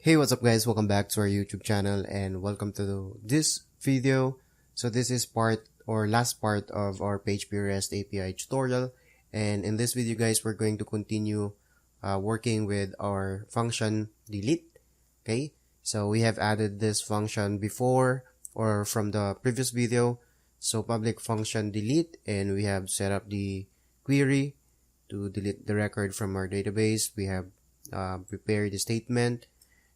Hey, what's up guys, welcome back to our YouTube channel and welcome to this video. So this is part or last part of our PHP REST API tutorial, and in this video guys we're going to continue working with our function delete. Okay, so we have added this function before or from the previous video. So public function delete, and we have set up the query to delete the record from our database. We have prepared the statement,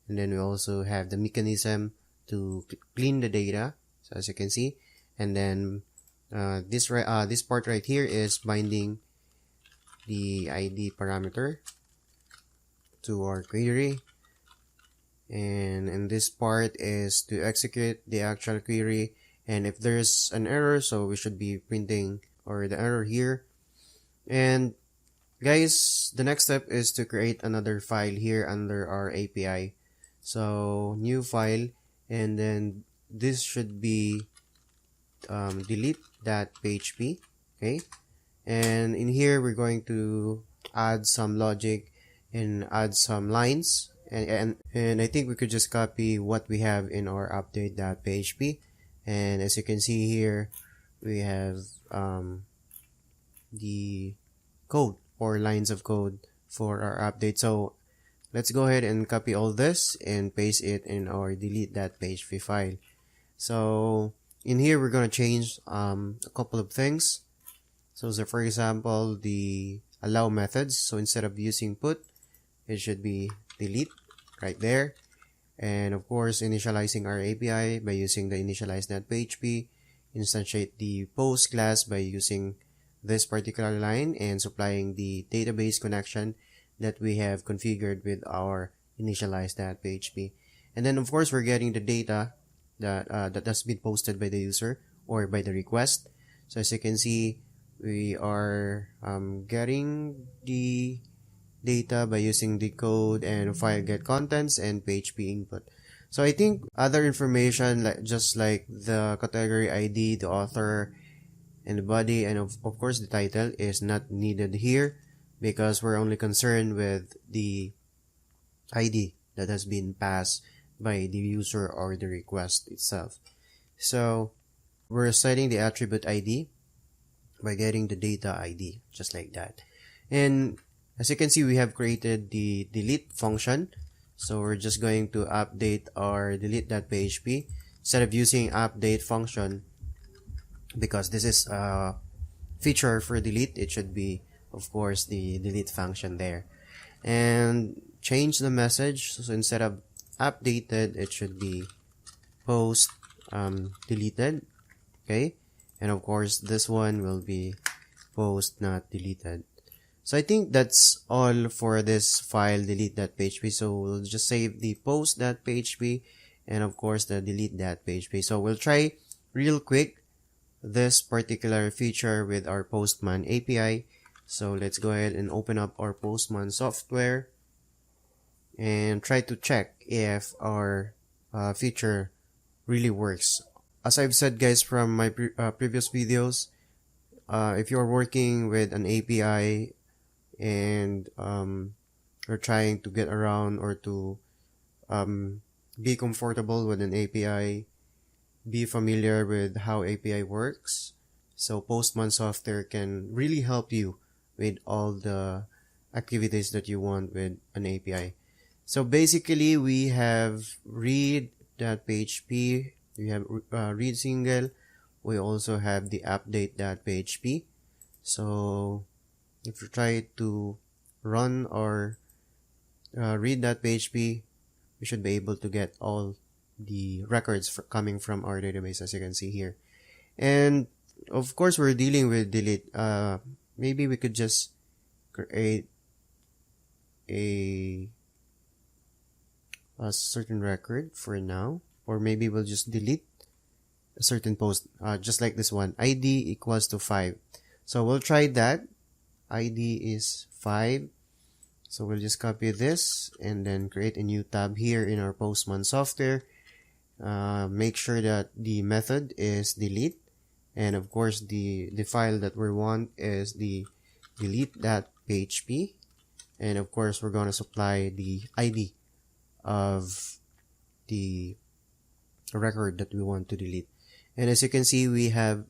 and then we also have the mechanism to clean the data, so as you can see. And then this part right here is binding the ID parameter to our query, and in this part is to execute the actual query, and if there's an error, so we should be printing or the error here. And guys, the next step is to create another file here under our API. So new file, and then this should be delete.php. Okay, and in here we're going to add some logic and add some lines, and I think we could just copy what we have in our update.php. And as you can see here, we have the code or lines of code for our update. So let's go ahead and copy all this and paste it in our delete.php file. So in here we're going to change a couple of things. So for example, the allow methods. So instead of using put, it should be delete right there. And of course, initializing our API by using the initialize.php, instantiate the post class by using this particular line, and supplying the database connection that we have configured with our initialize.php. And then of course we're getting the data that has been posted by the user or by the request. So as you can see, we are getting the data by using the code and file get contents and PHP input. So I think other information, like just like the category ID, the author, and the body, and of course the title, is not needed here, because we're only concerned with the ID that has been passed by the user or the request itself. So we're setting the attribute ID by getting the data ID, just like that. And as you can see, we have created the delete function. So we're just going to update our delete.php instead of using update function, because this is a feature for delete. It should be, of course, the delete function there. And change the message. So instead of updated, it should be post deleted. Okay, and of course this one will be post not deleted. So I think that's all for this file delete.php. So we'll just save the post.php and of course the delete.php. So we'll try real quick this particular feature with our Postman API. So let's go ahead and open up our Postman software and try to check if our feature really works. As I've said guys from my previous videos, if you're working with an API and you're trying to get around or to be comfortable with an API, be familiar with how API works, so Postman software can really help you with all the activities that you want with an API. So basically we have read.php, we have read single, we also have the update.php. So if you try to run our read.php, we should be able to get all the records coming from our database, as you can see here. And of course we're dealing with delete. Maybe we could just create a certain record for now, or maybe we'll just delete a certain post, just like this one, ID equals to 5. So we'll try that. ID is 5. So we'll just copy this and then create a new tab here in our Postman software. Make sure that the method is delete, and of course the file that we want is the delete.php, and of course we're going to supply the ID of the record that we want to delete. And as you can see, we have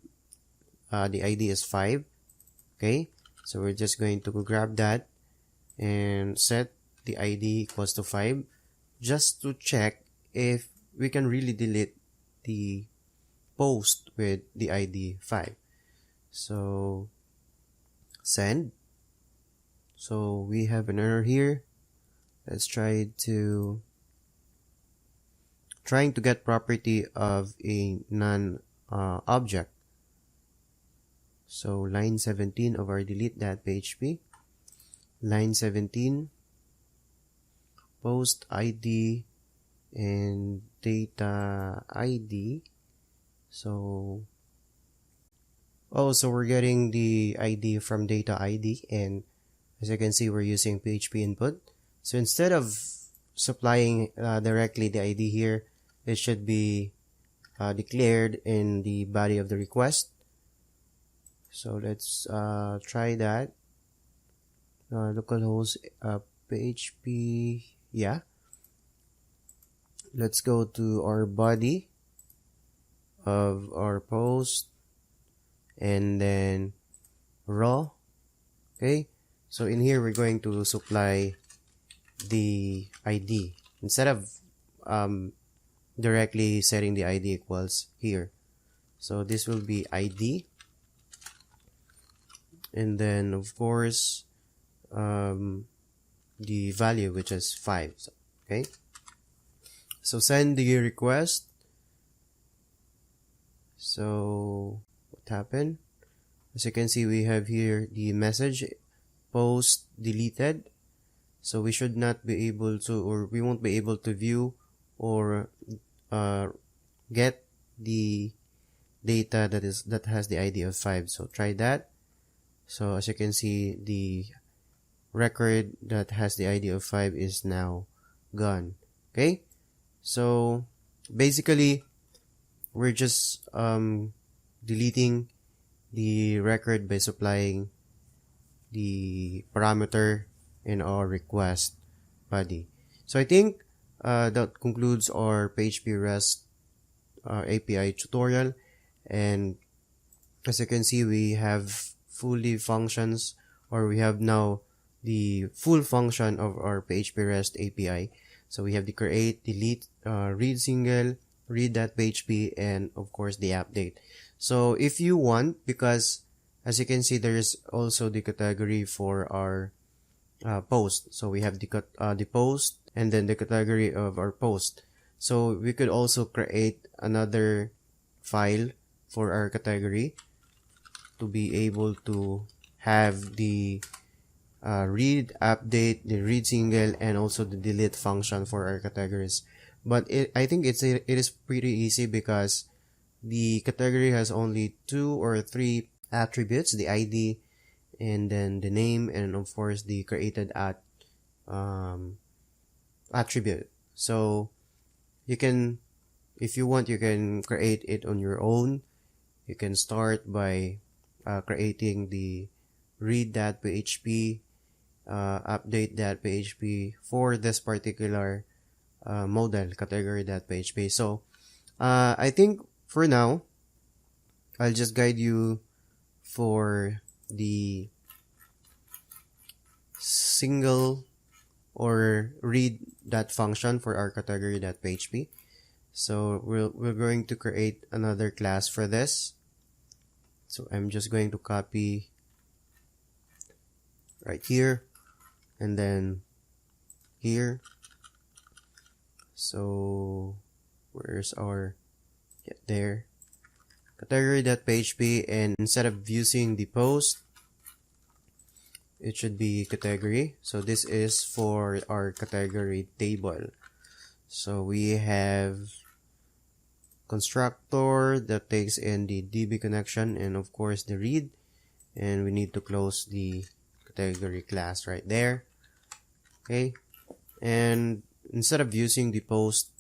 the ID is 5. Okay, so we're just going to grab that and set the ID equals to 5 just to check if we can really delete the post with the ID 5. So send. So we have an error here. Let's trying to get property of a non object. So line 17 of our delete.php, line 17, post ID and data ID. So we're getting the ID from data ID, and as you can see, we're using PHP input. So instead of supplying directly the ID here, it should be declared in the body of the request. So let's try that. Localhost PHP, yeah. Let's go to our body of our post and then raw. Okay, so in here we're going to supply the ID instead of directly setting the ID equals here. So this will be ID, and then of course the value, which is 5. So, okay, so send the request. So what happened? As you can see, we have here the message post deleted. So we should not be able to, or we won't be able to view or get the data that has the ID of 5. So try that. So as you can see, the record that has the ID of 5 is now gone. Okay, so basically we're just deleting the record by supplying the parameter in our request body. So I think that concludes our PHP REST API tutorial, and as you can see, we have fully functions, or we have now the full function of our PHP REST API. So we have the create, delete, read single, read.php, and of course the update. So if you want, because as you can see, there is also the category for our post. So we have the post and then the category of our post. So we could also create another file for our category to be able to have the read, update, the read single, and also the delete function for our categories. But I think it is pretty easy because the category has only 2 or 3 attributes: the ID, and then the name, and of course the created attribute. So you can, if you want, you can create it on your own. You can start by creating the read.php, update.php for this particular model, category.php. So I think for now, I'll just guide you for the single or read that function for our category.php. So we're going to create another class for this. So I'm just going to copy right here and then here. So where's our, there, category.php, and instead of using the post, it should be category. So this is for our category table. So we have constructor that takes in the DB connection and of course the read, and we need to close the category class right there. Okay, and instead of using the post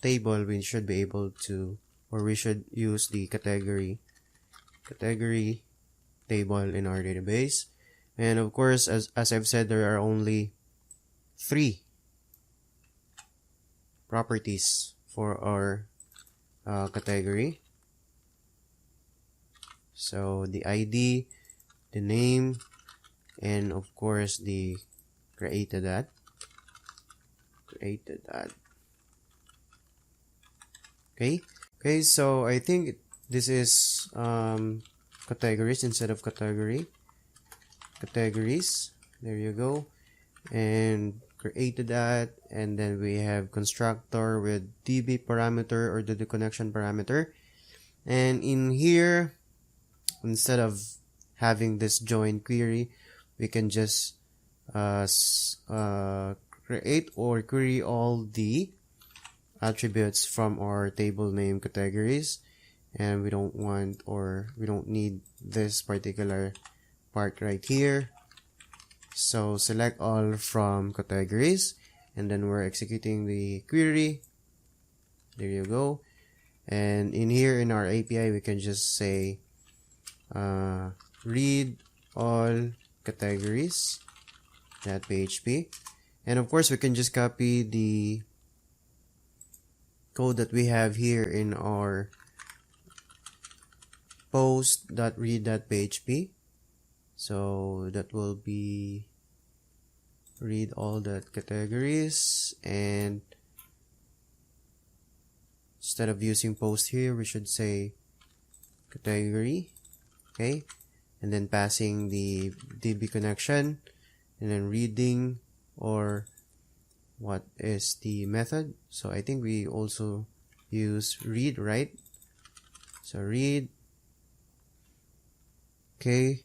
table, we should be able to, or we should use the category table in our database. And of course, as I've said, there are only 3 properties for our category. So the ID, the name, and of course the created at. Okay, so I think this is categories instead of categories. There you go. And created at, and then we have constructor with DB parameter or the connection parameter. And in here, instead of having this join query, we can just create or query all the attributes from our table name categories, and we don't want or we don't need this particular part right here. So select all from categories, and then we're executing the query. There you go. And in here in our API, we can just say read all categories.php, and of course we can just copy the code that we have here in our post.read.php. So that will be read all the categories, and instead of using post here, we should say category. Okay, and then passing the DB connection, and then reading, or what is the method. So I think we also use read, right? So read. Okay,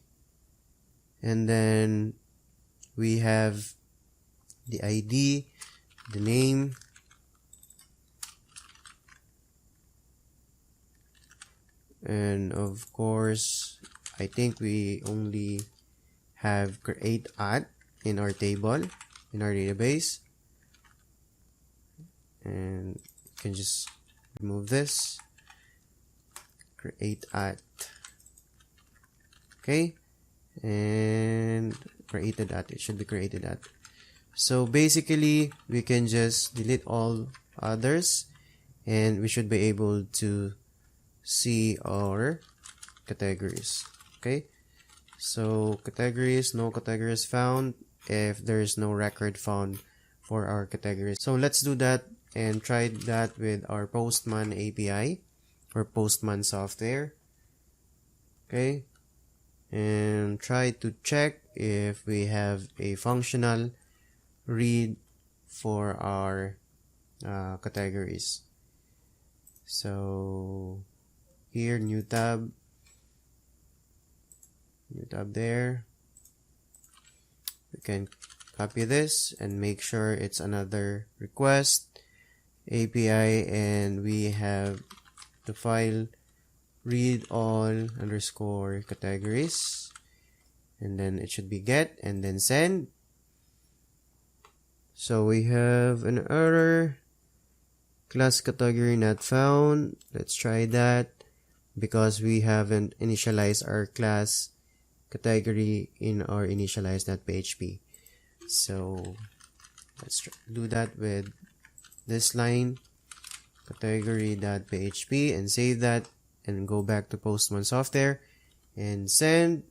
and then we have the ID, the name, and of course I think we only have create at in our table, in our database, and you can just remove this, create at. Okay, and created at, it should be created at. So basically we can just delete all others, and we should be able to see our categories. Okay, so categories, no categories found if there is no record found for our categories. So let's do that and try that with our Postman API or Postman software. Okay, and try to check if we have a functional read for our categories. So here, new tab there. We can copy this and make sure it's another request API, and we have the file read all underscore categories, and then it should be get and then send. So we have an error, class category not found. Let's try that, because we haven't initialized our class category in our initialize.php. So let's do that with this line, category.php, and save that, and go back to Postman software and send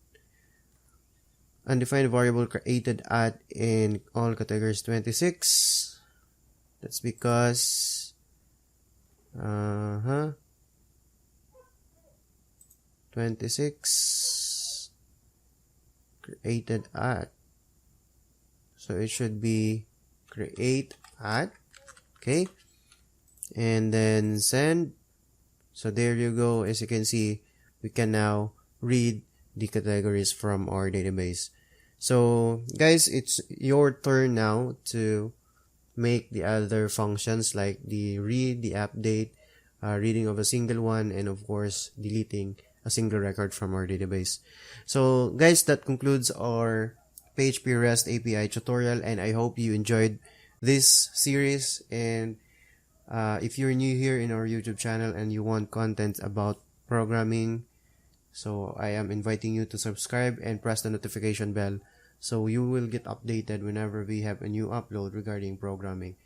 undefined variable created at in all categories 26. That's because 26 created at, so it should be create at. Okay, and then send. So there you go. As you can see, we can now read the categories from our database. So guys, it's your turn now to make the other functions like the read, the update, reading of a single one, and of course deleting a single record from our database. So guys, that concludes our PHP REST API tutorial, and I hope you enjoyed this series. And if you're new here in our YouTube channel and you want content about programming, so I am inviting you to subscribe and press the notification bell, so you will get updated whenever we have a new upload regarding programming.